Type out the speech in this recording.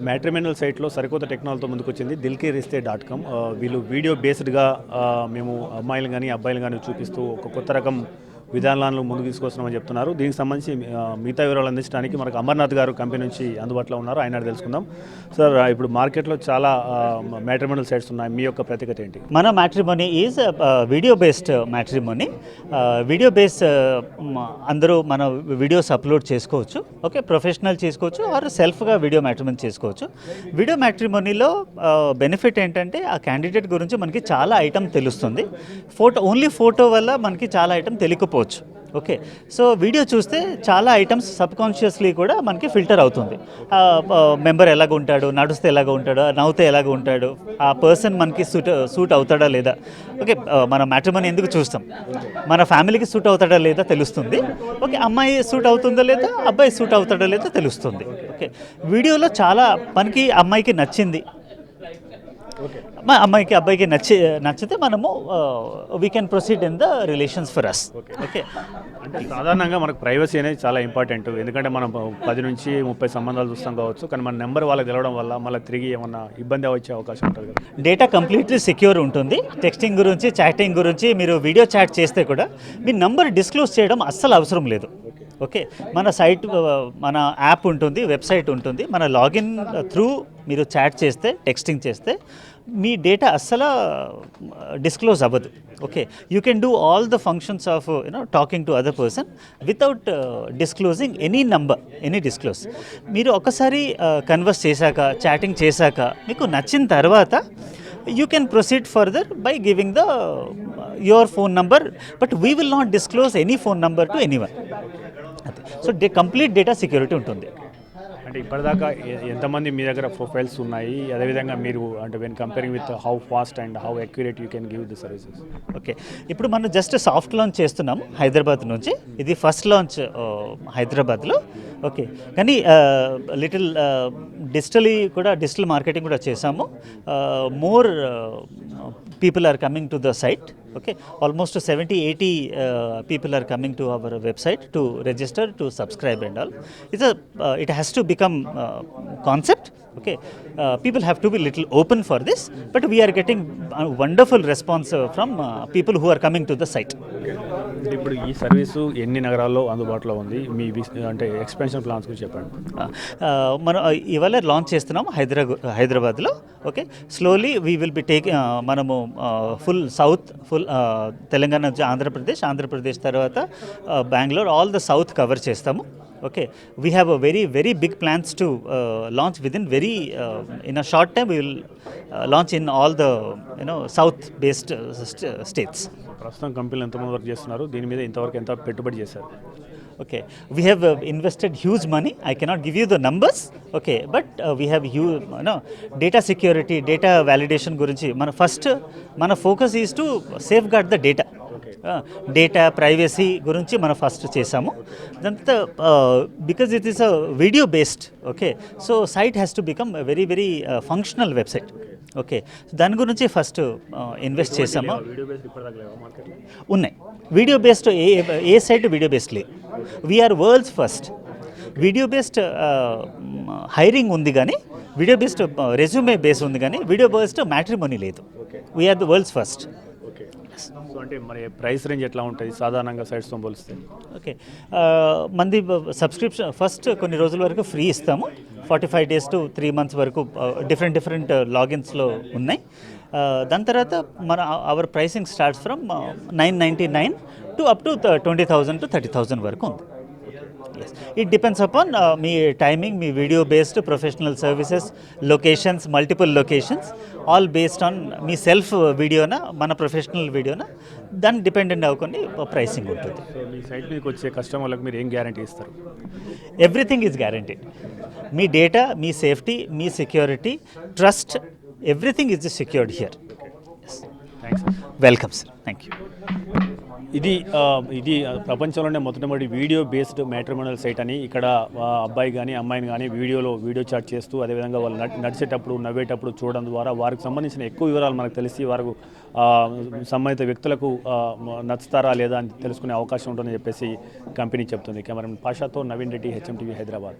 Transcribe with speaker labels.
Speaker 1: Matrimonial సైట్లో సరికొత్త టెక్నాలజీతో ముందుకొచ్చింది dilkiriస్తే.com. వీళ్ళు వీడియో బేస్డ్గా మేము అమ్మాయిలు కానీ అబ్బాయిలు కానీ చూపిస్తూ ఒక కొత్త రకం విధానాలను ముందుకు తీసుకొస్తున్నామని చెప్తున్నారు. దీనికి సంబంధించి మిగతా వివరాలు అందించడానికి మనకు అమర్నాథ్ గారు కంపెనీ నుంచి అందుబాటులో ఉన్నారు. ఆయన తెలుసుకుందాం. సార్, ఇప్పుడు మార్కెట్లో చాలా మ్యాట్రిమోనియల్ సైట్స్ ఉన్నాయి. మీ యొక్క ప్రత్యేకత ఏంటి?
Speaker 2: మన matrimony is video based matrimony. Video base అందరూ మన వీడియోస్ అప్లోడ్ చేసుకోవచ్చు. ఓకే, ప్రొఫెషనల్ చేసుకోవచ్చు ఆర్ సెల్ఫ్గా వీడియో మ్యాట్రిమోనీ చేసుకోవచ్చు. వీడియో మ్యాట్రిమోనీలో బెనిఫిట్ ఏంటంటే ఆ క్యాండిడేట్ గురించి మనకి చాలా ఐటమ్ తెలుస్తుంది. ఓన్లీ ఫోటో వల్ల మనకి చాలా ఐటమ్ తెలియకపోవచ్చు. ఓకే, సో వీడియో చూస్తే చాలా ఐటమ్స్ సబ్కాన్షియస్లీ కూడా మనకి ఫిల్టర్ అవుతుంది. మెంబర్ ఎలాగ ఉంటాడు, నడుస్తే ఎలాగ ఉంటాడు, నవ్వుతే ఎలాగ ఉంటాడు, ఆ పర్సన్ మనకి సూట్ అవుతాడా లేదా. ఓకే, మన మ్యాట్రిమోనీ ఎందుకు చూస్తాం, మన ఫ్యామిలీకి సూట్ అవుతాడా లేదా తెలుస్తుంది. ఓకే, అమ్మాయి సూట్ అవుతుందా లేదా, అబ్బాయి సూట్ అవుతాడా లేదా తెలుస్తుంది. ఓకే, వీడియోలో చాలా మనకి అమ్మాయికి నచ్చింది, అమ్మాయికి అబ్బాయికి నచ్చితే మనము we can proceed in the relations for us. Okay,
Speaker 1: అంటే సాధారణంగా మనకు ప్రైవసీ అనేది చాలా ఇంపార్టెంట్. ఎందుకంటే మనం 10 నుంచి 30 సంబంధాలు చూస్తాం కావచ్చు, కానీ మన నెంబర్ వాళ్ళకి తెలవడం వల్ల మళ్ళీ తిరిగి ఏమన్నా ఇబ్బంది వచ్చే అవకాశం ఉంటుంది కదా.
Speaker 2: డేటా కంప్లీట్లీ సెక్యూర్ ఉంటుంది. టెక్స్టింగ్ గురించి, చాటింగ్ గురించి మీరు వీడియో చాట్ చేస్తే కూడా మీ నంబర్ డిస్క్లోజ్ చేయడం అస్సలు అవసరం లేదు. ఓకే, మన సైట్, మన యాప్ ఉంటుంది, వెబ్సైట్ ఉంటుంది. మన లాగిన్ త్రూ మీరు చాట్ చేస్తే, టెక్స్టింగ్ చేస్తే మీ డేటా అస్సలు డిస్క్లోజ్ అవ్వదు. Okay, you can do all the functions of talking to other person without disclosing any number, any disclose. మీరు ఒకసారి కన్వర్స్ చేశాక, చాటింగ్ చేశాక మీకు నచ్చిన తర్వాత you can proceed further by giving your phone number, but we will not disclose any phone number to anyone. So complete data security ఉంటుంది.
Speaker 1: అంటే ఇప్పటిదాకా ఎంతమంది మీ దగ్గర ప్రొఫైల్స్ ఉన్నాయి, అదేవిధంగా మీరు అంటే when comparing with how fast and how accurate you can give the services?
Speaker 2: Okay, ఇప్పుడు మనం జస్ట్ సాఫ్ట్ లాంచ్ చేస్తున్నాము హైదరాబాద్ నుంచి. ఇది ఫస్ట్ లాంచ్ హైదరాబాద్లో. ఓకే, కానీ లిటిల్ డిజిటల్ మార్కెటింగ్ కూడా చేసాము. More people are coming to the site. Okay, almost 70-80 people are coming to our website to register, to subscribe and all. It has to become concept. Okay, people have to be little open for this, but we are getting a wonderful response from people who are coming to the site.
Speaker 1: ఇప్పుడు ఈ service ఎన్ని నగరాల్లో అందుబాటులో ఉంది, మీ అంటే expansion plans గురించి చెప్పండి.
Speaker 2: మనం ఇవాళ లాంచ్ చేస్తున్నాము హైదరాబాద్లో. Okay, slowly we will be మనము ఫుల్ సౌత్, ఫుల్ తెలంగాణ నుంచి ఆంధ్రప్రదేశ్ తర్వాత Bengaluru, all the south cover చేస్తాము. Okay, we have a very big plans to launch within in a short time. We will launch in all the south based states.
Speaker 1: ప్రస్తుతం కంపెనీలు ఎంతమంది work చేస్తున్నారు, దీని మీద ఇంతవరకు ఎంత పెట్టుబడి చేశారు?
Speaker 2: Okay, we have invested huge money. I cannot give you the numbers. Okay, but we have huge data security, data validation gurinchi మన focus is to safeguard the data. Data privacy గురించి మనం ఫస్ట్ చేసాము. దాంతో because it is a video based. Okay, so site has to become very functional website. Okay, దాని గురించి first invest చేసాము. ఉన్నాయి video based, ఏ సైట్ వీడియో బేస్డ్ లేదు. We're world's first. Video based hiring ఉంది కానీ, వీడియో బేస్డ్ రెజ్యూమే బేస్ ఉంది కానీ, వీడియో బేస్డ్ మ్యాట్రిమోనీ లేదు. We're the world's first.
Speaker 1: So అంటే మరి ప్రైస్ రేంజ్ ఎట్లా ఉంటుంది సాధారణంగా సైట్స్తో పోలిస్తే?
Speaker 2: ఓకే, మంది సబ్స్క్రిప్షన్ ఫస్ట్ కొన్ని రోజుల వరకు ఫ్రీ ఇస్తాము. 45 days to 3 months వరకు డిఫరెంట్ లాగిన్స్లో ఉన్నాయి. దాని తర్వాత our pricing starts from $999 to up to 20,000 to 30,000 వరకు ఉంది. Yes, it depends upon మీ టైమింగ్, మీ video based professional services, locations, multiple locations, all based on మీ సెల్ఫ్ వీడియోనా, మన ప్రొఫెషనల్ వీడియోనా, దాన్ని డిపెండెంట్ అవ్వకుండా ప్రైసింగ్ ఉంటుంది.
Speaker 1: సో మీ సైట్ మీదకి వచ్చే కస్టమర్లకు మీరు ఏం గ్యారంటీ ఇస్తారు?
Speaker 2: Everything is guaranteed. Me data, me safety, me security, trust, everything is secured here.
Speaker 1: Thanks.
Speaker 2: Welcome sir, thank you.
Speaker 1: ఇది ప్రపంచంలోనే మొట్టమొదటి వీడియో బేస్డ్ మ్యాట్రిమోనియల్ సైట్ అని. ఇక్కడ అబ్బాయి కానీ అమ్మాయిని కానీ వీడియో చాట్ చేస్తూ, అదేవిధంగా వాళ్ళు నడిచేటప్పుడు, నవ్వేటప్పుడు చూడడం ద్వారా వారికి సంబంధించిన ఎక్కువ వివరాలు మనకు తెలిసి వారికి సంబంధిత వ్యక్తులకు నచ్చుతారా లేదా అని తెలుసుకునే అవకాశం ఉంటుందని చెప్పేసి కంపెనీ చెప్తుంది. కెమెరామెన్ పాషాతో నవీన్ రెడ్డి, HM TV, హైదరాబాద్.